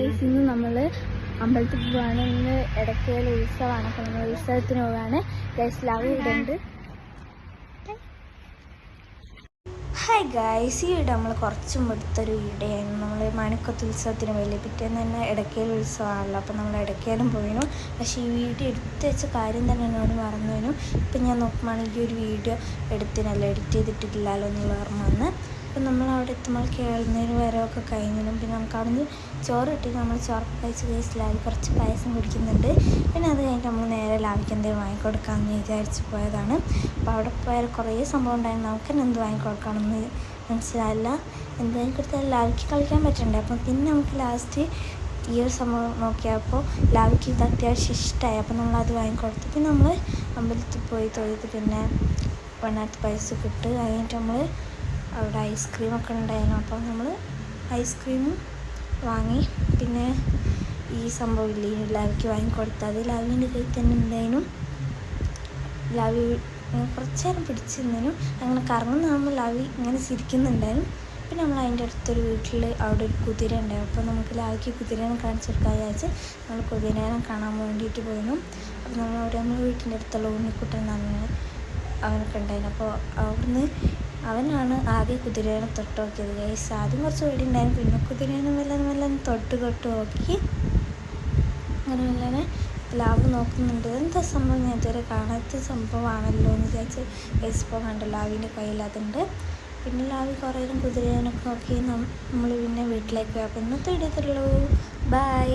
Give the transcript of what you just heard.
Guys, ഇന്ന് നമ്മൾ അമ്പലത്തിൽ പോവാണ്. ഇന്ന് ഇടയ്ക്കൽ ഉത്സവമാണ്. അപ്പം നമ്മൾ ഉത്സവത്തിന് പോവാണ്. ഗൈസ് ലവ് ഇടുണ്ട്. ഹായ് ഗൈസ്, ഈ വീഡിയോ നമ്മൾ കുറച്ചും എടുത്തൊരു വീഡിയോ ആയിരുന്നു. നമ്മൾ മണിക്കൊത്ത് ഉത്സവത്തിന് പോയില്ലേ, പിറ്റേന്ന് തന്നെ ഇടയ്ക്കൽ ഉത്സവമാണല്ലോ. അപ്പം നമ്മൾ ഇടയ്ക്കലും പോയിരുന്നു. പക്ഷേ ഈ വീഡിയോ എടുത്ത് വെച്ച കാര്യം തന്നെ എന്നോട് മറന്നു. ഇപ്പം ഞാൻ നോക്കുമ്പോഴാണ് ഈ ഒരു വീഡിയോ എടുത്തിനല്ലോ, എഡിറ്റ് ചെയ്തിട്ടില്ലല്ലോ എന്നുള്ള ഓർമ്മ വന്ന്. അപ്പം നമ്മൾ അവിടെ എത്തുമ്പോൾ കേൾന്നതിന് വരവൊക്കെ കഴിഞ്ഞിടും. പിന്നെ നമുക്ക് അവിടെ നിന്ന് ചോറ് കിട്ടി. നമ്മൾ ചോറൊക്കെ കഴിച്ച് ഗൈസ് ലാവി കുറച്ച് പായസം കുടിക്കുന്നുണ്ട്. പിന്നെ അത് കഴിഞ്ഞിട്ട് നമ്മൾ നേരെ ലാവിക്ക് എന്തെങ്കിലും വാങ്ങിക്കൊടുക്കാമെന്ന് വിചാരിച്ച് പോയതാണ്. അപ്പോൾ അവിടെ പോയാൽ കുറേ സംഭവം ഉണ്ടായിരുന്നു. നമുക്ക് തന്നെ എന്ത് വാങ്ങിക്കൊടുക്കണമെന്ന് മനസ്സിലായില്ല. എന്ത് വാങ്ങിക്കൊടുത്താൽ ലാവിക്ക് കളിക്കാൻ പറ്റണ്ടേ. അപ്പം പിന്നെ നമുക്ക് ലാസ്റ്റ് ഈ ഒരു സംഭവം നോക്കിയപ്പോൾ ലാവിക്ക് ഇത് അത്യാവശ്യം ഇഷ്ടമായി. അപ്പം നമ്മളത് വാങ്ങിക്കൊടുത്തു. പിന്നെ നമ്മൾ അമ്പലത്തിൽ പോയി തൊഴുത് പിന്നെ വണ്ണാത്ത് പൈസ കിട്ട് കഴിഞ്ഞിട്ട് നമ്മൾ അവിടെ ഐസ്ക്രീമൊക്കെ ഉണ്ടായിരുന്നു. അപ്പോൾ നമ്മൾ ഐസ്ക്രീമും വാങ്ങി. പിന്നെ ഈ സംഭവം ഇല്ലേ, ലാവിക്ക് വാങ്ങിക്കൊടുത്തത് ലാവിൻ്റെ കയ്യിൽ തന്നെ ഉണ്ടായിരുന്നു. ലാവി കുറച്ച് നേരം പിടിച്ചിരുന്നതിനും അങ്ങനെ കറങ്ങുന്നാകുമ്പോൾ ലാവി ഇങ്ങനെ ചിരിക്കുന്നുണ്ടായിരുന്നു. പിന്നെ നമ്മൾ അതിൻ്റെ അടുത്തൊരു വീട്ടിൽ അവിടെ ഒരു കുതിര ഉണ്ടായിരുന്നു. അപ്പോൾ നമുക്ക് ലാവിക്ക് കുതിരേനെ കാണിച്ചു കൊടുക്കാൻ വിചാരിച്ച് നമ്മൾ കുതിരേനെ കാണാൻ വേണ്ടിയിട്ട് പോയിരുന്നു. അപ്പോൾ നമ്മൾ വീട്ടിൻ്റെ അടുത്തുള്ള ഉണ്ണിക്കുട്ടൻ അവനൊക്കെ ഉണ്ടായിരുന്നു. അപ്പോൾ അവിടുന്ന് അവനാണ് ആദ്യം കുതിരേനെ തൊട്ട് നോക്കിയത്. ഗൈസ് ആദ്യം കുറച്ച് പേടി ഉണ്ടായിരുന്നു. പിന്നെ കുതിരേനെ മെല്ലെ തൊട്ട് നോക്കി. അങ്ങനെ മെല്ലെ ലാവ് നോക്കുന്നുണ്ട്. എന്താ സംഭവം, ഞാൻ ഇതുവരെ കാണാത്ത സംഭവമാണല്ലോ എന്ന് വിചാരിച്ച് ഗൈസ് ഇപ്പോൾ കണ്ടു ലാവിൻ്റെ കയ്യിൽ അതുണ്ട്. പിന്നെ ലാവി കുറേ നേരം കുതിരേനൊക്കെ നോക്കി നമ്മൾ പിന്നെ വീട്ടിലേക്ക് പോയി. അപ്പോൾ ഇന്നത്തെ വീഡിയോ ബൈ.